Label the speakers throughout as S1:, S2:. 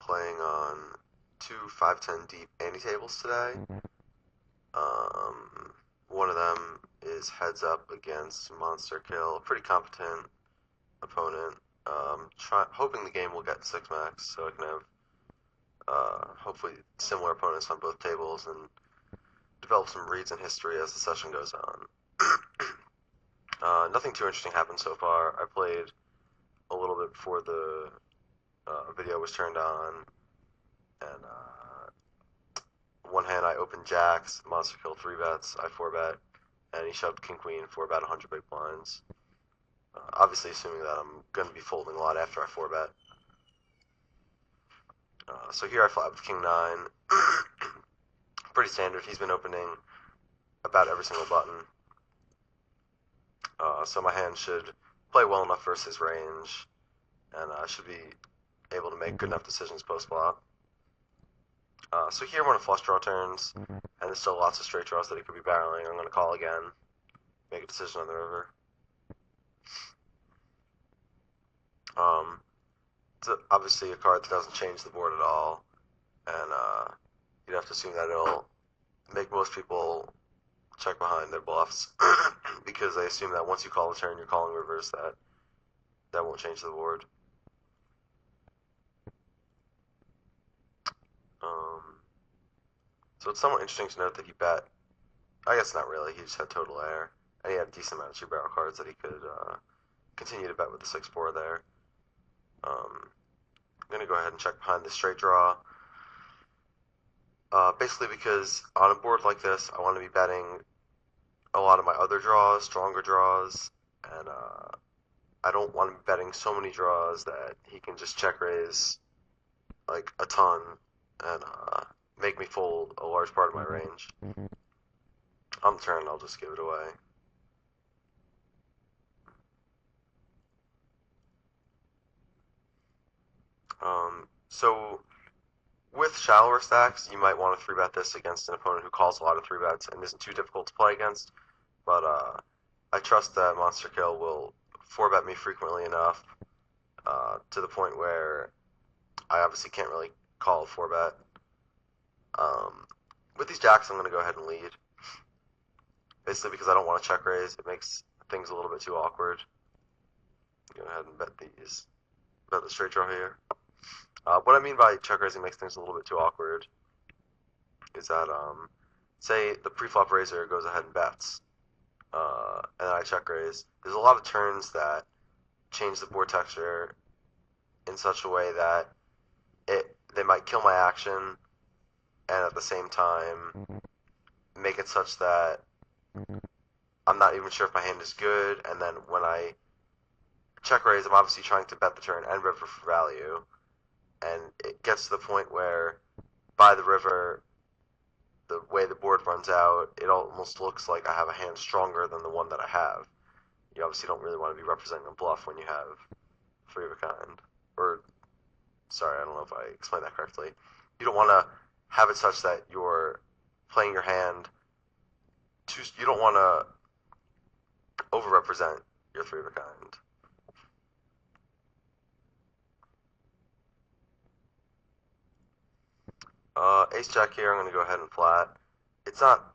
S1: playing on two 5-10 deep ante tables today. One of them is heads up against Monster Kill, pretty competent opponent. Hoping the game will get 6 max so I can have hopefully similar opponents on both tables and develop some reads in history as the session goes on. Nothing too interesting happened so far. I played a little bit before the video was turned on, and one hand I opened jacks, Monster Kill 3 bets, I 4 bet, and he shoved King Queen 4 bet 100 big blinds. Obviously assuming that I'm going to be folding a lot after I 4 bet. So here I flat with King 9. Pretty standard. He's been opening about every single button. So my hand should play well enough versus his range, and I should be able to make good enough decisions post-flop. So here when a flush draw turns, and there's still lots of straight draws that he could be barreling, I'm going to call again, make a decision on the river. It's obviously a card that doesn't change the board at all, and you'd have to assume that it'll make most people check behind their bluffs because they assume that once you call the turn, you're calling rivers that won't change the board. So it's somewhat interesting to note that he bet. I guess not really. He just had total air, and he had a decent amount of 2-barrel cards that he could continue to bet with the 6-4 there. I'm going to go ahead and check behind the straight draw. Basically because on a board like this, I want to be betting a lot of my other draws, stronger draws, and I don't want to be betting so many draws that he can just check raise like a ton and make me fold a large part of my range. On the turn, I'll just give it away. So with shallower stacks, you might want to 3-bet this against an opponent who calls a lot of 3-bets and isn't too difficult to play against. But I trust that Monster Kill will 4-bet me frequently enough to the point where I obviously can't really call a 4-bet. With these jacks, I'm going to go ahead and lead. Basically because I don't want to check raise. It makes things a little bit too awkward. Go ahead and bet the straight draw here. What I mean by check raising makes things a little bit too awkward is that, say the pre-flop raiser goes ahead and bets, and then I check raise. There's a lot of turns that change the board texture in such a way that they might kill my action, and at the same time make it such that I'm not even sure if my hand is good, and then when I check raise, I'm obviously trying to bet the turn and river for value, and it gets to the point where by the river, the way the board runs out, it almost looks like I have a hand stronger than the one that I have. You obviously don't really want to be representing a bluff when you have 3 of a kind. Or, sorry, I don't know if I explained that correctly. You don't want to have it such that you're playing your hand you don't want to over-represent your 3 of a kind. Ace Jack here, I'm going to go ahead and flat. It's not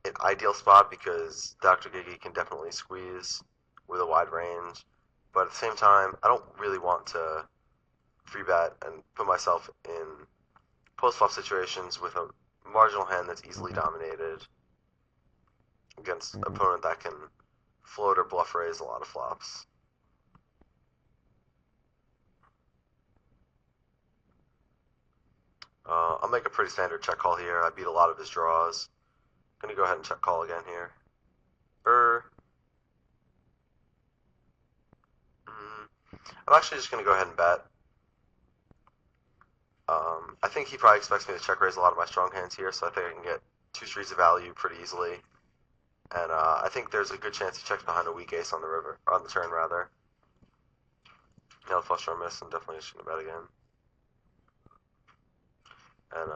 S1: an ideal spot because Dr. Gigi can definitely squeeze with a wide range, but at the same time, I don't really want to 3-bet and put myself in post-flop situations with a marginal hand that's easily dominated against an opponent that can float or bluff raise a lot of flops. I'll make a pretty standard check call here. I beat a lot of his draws. I'm going to go ahead and check call again here. I'm actually just going to go ahead and bet. I think he probably expects me to check raise a lot of my strong hands here, so I think I can get 2 streets of value pretty easily. And I think there's a good chance he checks behind a weak ace on the river, or on the turn rather. Now the flush draw miss, I'm definitely just going to bet again. And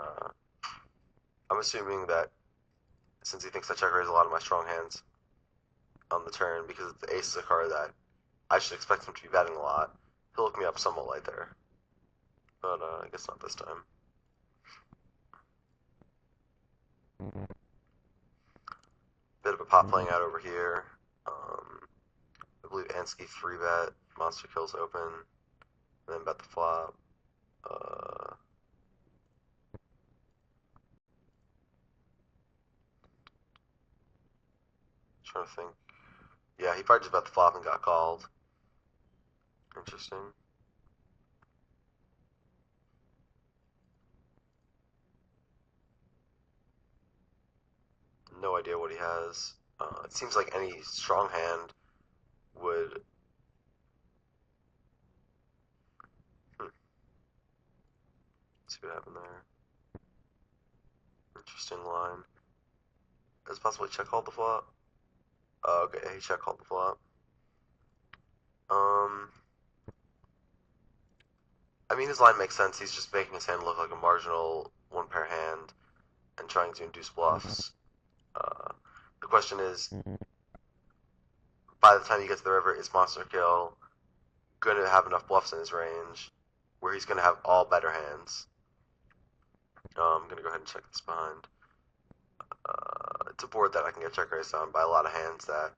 S1: I'm assuming that since he thinks I check raise a lot of my strong hands on the turn, because the ace is a card that I should expect him to be betting a lot, he'll look me up somewhat light there. but I guess not this time. Bit of a pot playing out over here. I believe Ansky 3-bet, monster kills open, then bet the flop. Trying to think. Yeah, he probably just bet the flop and got called. Interesting. No idea what he has. It seems like any strong hand would. Let's see what happened there. Interesting line. Does possibly check called the flop? Okay, he check called the flop. I mean, his line makes sense. He's just making his hand look like a marginal one pair hand and trying to induce bluffs. The question is, by the time you get to the river, is Monster Kill going to have enough bluffs in his range where he's going to have all better hands? I'm going to go ahead and check this behind. It's a board that I can get check raised on by a lot of hands that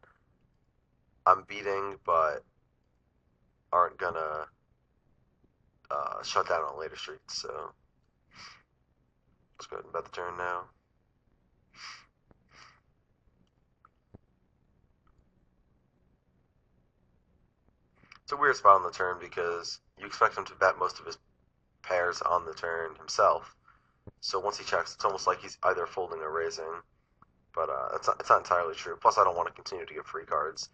S1: I'm beating, but aren't going to shut down on later streets. So let's go ahead and bet the turn now. It's a weird spot on the turn because you expect him to bet most of his pairs on the turn himself. So once he checks, it's almost like he's either folding or raising. But it's not entirely true. Plus, I don't want to continue to give free cards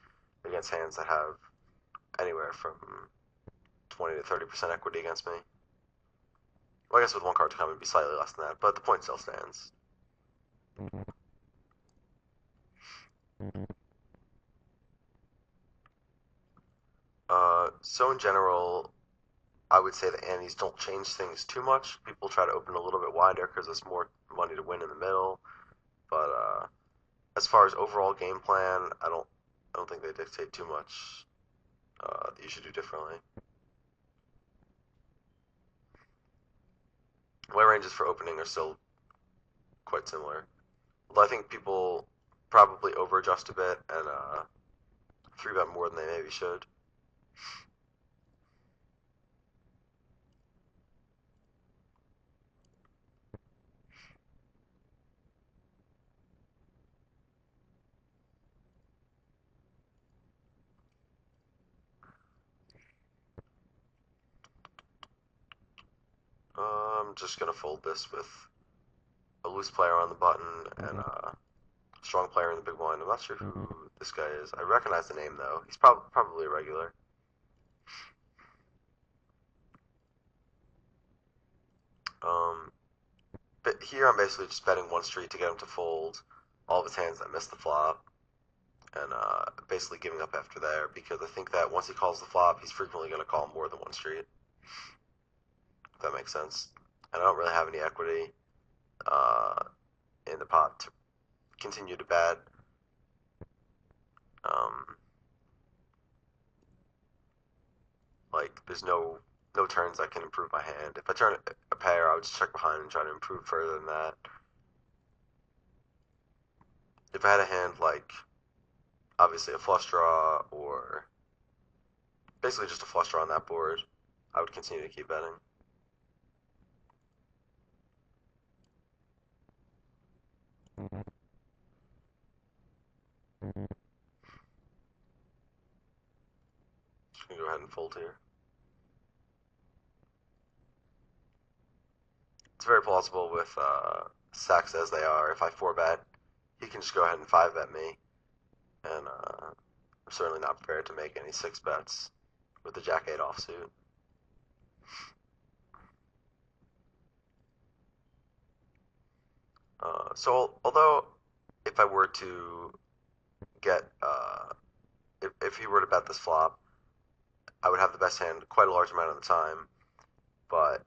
S1: against hands that have anywhere from 20 to 30% equity against me. Well, I guess with one card to come, it'd be slightly less than that, but the point still stands. So in general, I would say the antes don't change things too much. People try to open a little bit wider because there's more money to win in the middle. But as far as overall game plan, I don't think they dictate too much that you should do differently. My ranges for opening are still quite similar. Although I think people probably overadjust a bit and 3-bet more than they maybe should. I'm just gonna fold this with a loose player on the button and a strong player in the big blind. I'm not sure who this guy is. I recognize the name though. He's probably a regular. But here I'm basically just betting one street to get him to fold all of his hands that miss the flop, and basically giving up after there because I think that once he calls the flop, he's frequently going to call more than one street. If that makes sense. And I don't really have any equity in the pot to continue to bet. Like there's no turns that can improve my hand. If I turn a pair, I would just check behind and try to improve further than that. If I had a hand like obviously a flush draw or basically just a flush draw on that board, I would continue to keep betting. Just gonna go ahead and fold here. It's very plausible with sacks as they are. If I 4-bet, he can just go ahead and 5-bet me, and I'm certainly not prepared to make any 6-bets with the Jack-8 offsuit. So although if I were to get if he were to bet this flop, I would have the best hand quite a large amount of the time. But